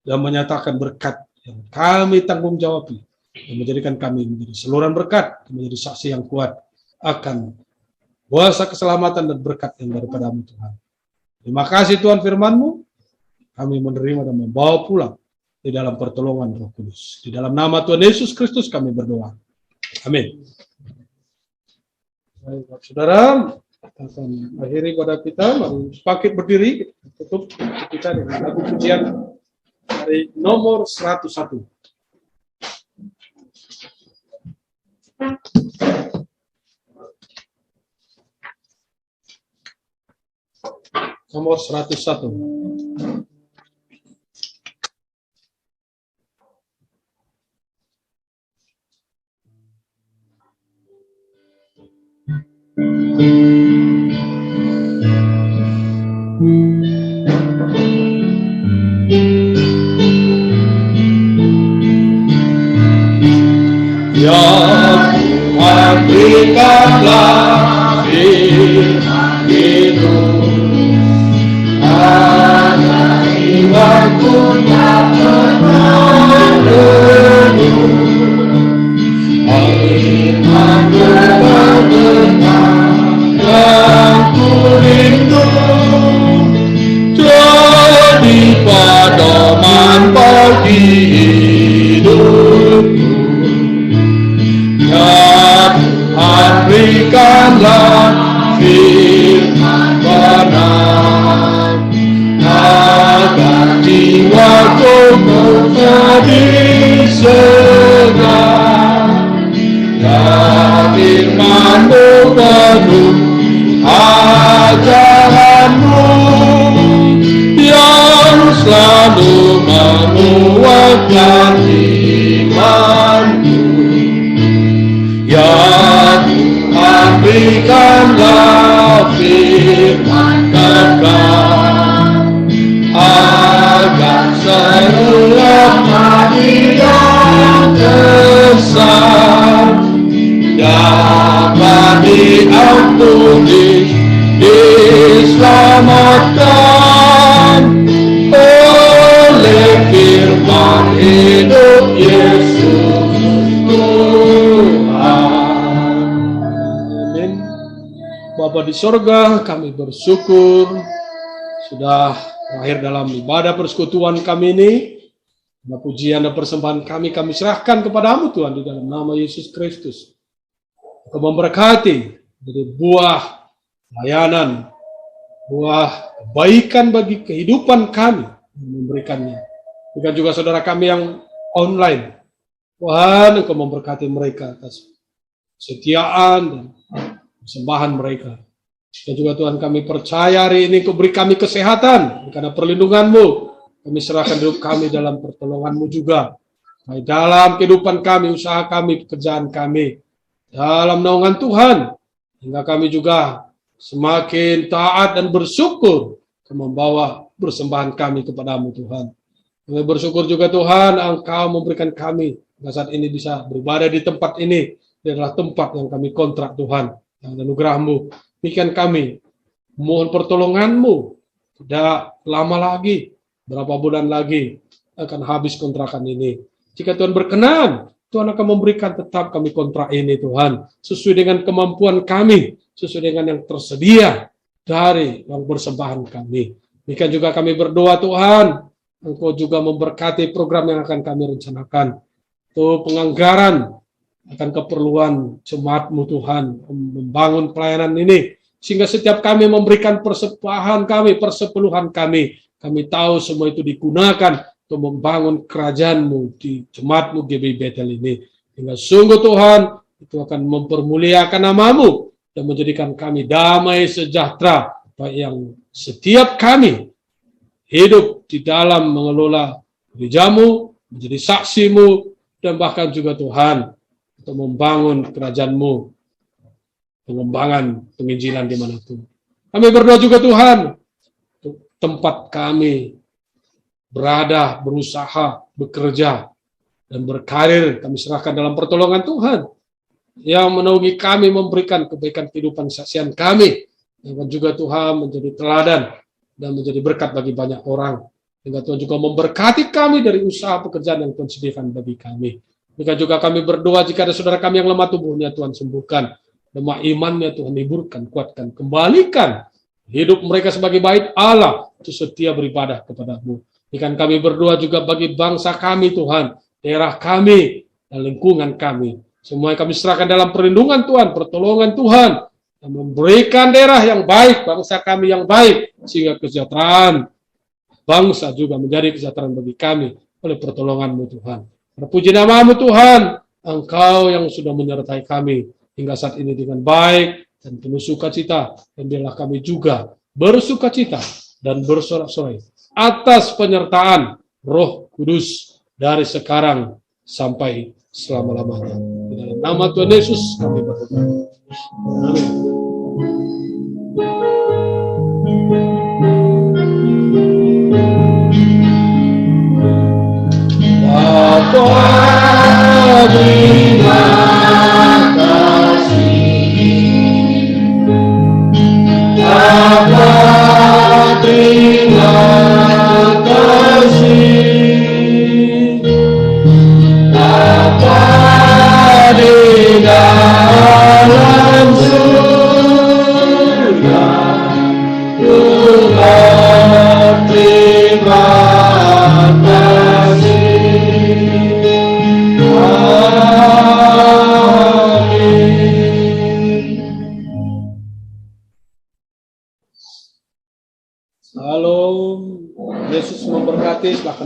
dan menyatakan berkat yang kami tanggung jawabi dan menjadikan kami menjadi saluran berkat, menjadi saksi yang kuat akan kuasa keselamatan dan berkat yang daripada-Mu Tuhan. Terima kasih Tuhan firman-Mu, kami menerima dan membawa pulang di dalam pertolongan Roh Kudus. Di dalam nama Tuhan Yesus Kristus kami berdoa. Amin. Baik, saudara, akan akhiri pada kita, mari bangkit berdiri, tutup kita dengan lagu pujian dari nomor 101. Nomor 101. Ya Tuhan berikanlah firman hidup, hanya Imanku yang meneduh, firman-Mu mendengar yang ku rindu, jadi pedoman bagi hidupku. Ya Tuhan, berikanlah firman benar, agar jiwaku menjadi segar. Ya firman-Mu penuh ajaran-Mu yang selalu menguatkan imanku. Ya Tuhan, berikanlah firman kekal, agar setiap hati yang kesal dapat diampuni, diselamatkan oleh firman hidup Yesus Tuhan. Amin. Bapa di sorga, kami bersyukur sudah berakhir dalam ibadah persekutuan kami ini. Pujian dan persembahan kami serahkan kepadamu Tuhan di dalam nama Yesus Kristus. Kau memberkati dari buah layanan, buah kebaikan bagi kehidupan kami memberikannya. Bukan juga saudara kami yang online. Tuhan, Engkau memberkati mereka atas kesetiaan dan persembahan mereka. Dan juga Tuhan, kami percaya hari ini Engkau beri kami kesehatan karena perlindungan-Mu. Kami serahkan hidup kami dalam pertolongan-Mu juga. Baik dalam kehidupan kami, usaha kami, pekerjaan kami. Dalam naungan Tuhan, hingga kami juga semakin taat dan bersyukur membawa persembahan kami kepadamu Tuhan. Kami bersyukur juga Tuhan, Engkau memberikan kami saat ini bisa beribadah di tempat ini. Ini adalah tempat yang kami kontrak Tuhan. Yang anugerah-Mu, berikan kami, mohon pertolongan-Mu. Tidak lama lagi, berapa bulan lagi akan habis kontrakan ini. Jika Tuhan berkenan, Tuhan akan memberikan tetap kami kontrak ini Tuhan, sesuai dengan kemampuan kami, sesuai dengan yang tersedia dari yang persembahan kami. Demikian juga kami berdoa Tuhan, Engkau juga memberkati program yang akan kami rencanakan. Itu penganggaran akan keperluan jemaat-Mu Tuhan, membangun pelayanan ini, sehingga setiap kami memberikan persembahan kami, persepuluhan kami tahu semua itu digunakan untuk membangun kerajaan-Mu di jemaat-Mu GBI Bethel ini. Hingga sungguh Tuhan, itu akan mempermuliakan nama-Mu dan menjadikan kami damai sejahtera, baik yang setiap kami hidup di dalam mengelola gereja-Mu, menjadi saksi-Mu, dan bahkan juga Tuhan untuk membangun kerajaan-Mu, pengembangan penginjilan dimanapun. Kami berdoa juga Tuhan, untuk tempat kami berada, berusaha, bekerja, dan berkarir, kami serahkan dalam pertolongan Tuhan, yang menaungi kami, memberikan kebaikan kehidupan saksian kami, yang juga Tuhan menjadi teladan, dan menjadi berkat bagi banyak orang. Hingga Tuhan juga memberkati kami dari usaha pekerjaan yang Tuhan sediakan bagi kami. Hingga juga kami berdoa jika ada saudara kami yang lemah tubuhnya, Tuhan sembuhkan. Lemah imannya Tuhan hiburkan, kuatkan, kembalikan hidup mereka sebagai bait Allah, itu setia beribadah kepadamu. Ikan kami berdoa juga bagi bangsa kami Tuhan, daerah kami, dan lingkungan kami. Semua kami serahkan dalam perlindungan Tuhan, pertolongan Tuhan, dan memberikan daerah yang baik, bangsa kami yang baik, sehingga kesejahteraan bangsa juga menjadi kesejahteraan bagi kami oleh pertolongan-Mu Tuhan. Terpuji nama-Mu Tuhan, Engkau yang sudah menyertai kami hingga saat ini dengan baik dan penuh sukacita, dan biarlah kami juga bersukacita dan bersorak-sorai atas penyertaan Roh Kudus dari sekarang sampai selama-lamanya. Di dalam nama Tuhan Yesus kami berdoa. Amin. Bapa terima kasih, Bapa terima kasih, Bapa di dalam surga, Tuhan terima kasih.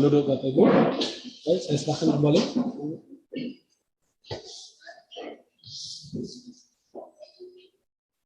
duduk Bapak Ibu. Baik, saya serahkan kembali.